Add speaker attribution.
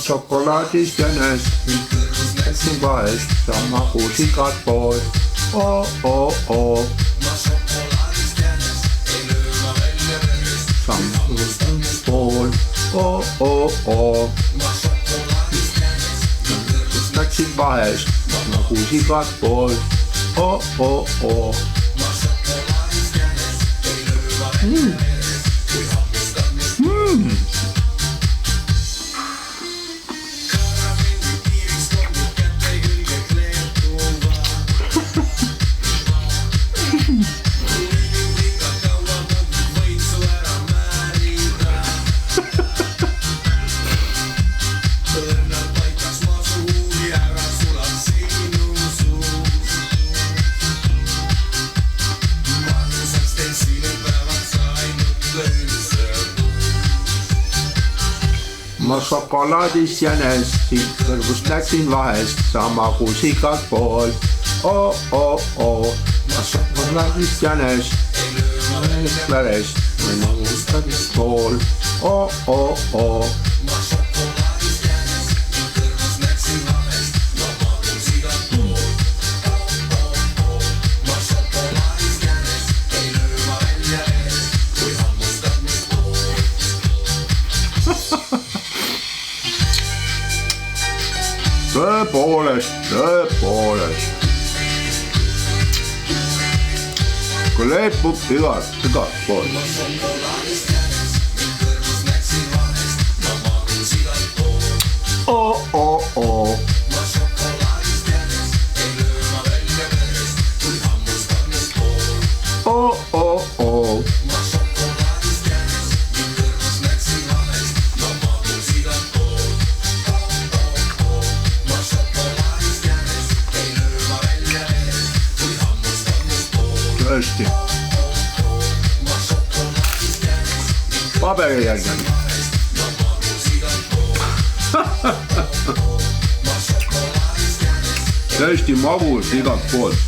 Speaker 1: šokolaadist jänes, läksin vahest sama kuus igat pool. Oo. Sama kuus pool. Oo. Läksin vahest sama kuus igat pool. Oo. Ma šokolaadist jänes, siit kõrvust läksin vahest sama kuus igat pool. Oo. Ma šokolaadist jänes, verest mõnustamist pool. Oo. Tõepoolest. Kui leepub igat pool. Oo. Tõesti. Paberi järgi. Tõesti magus igat poolt.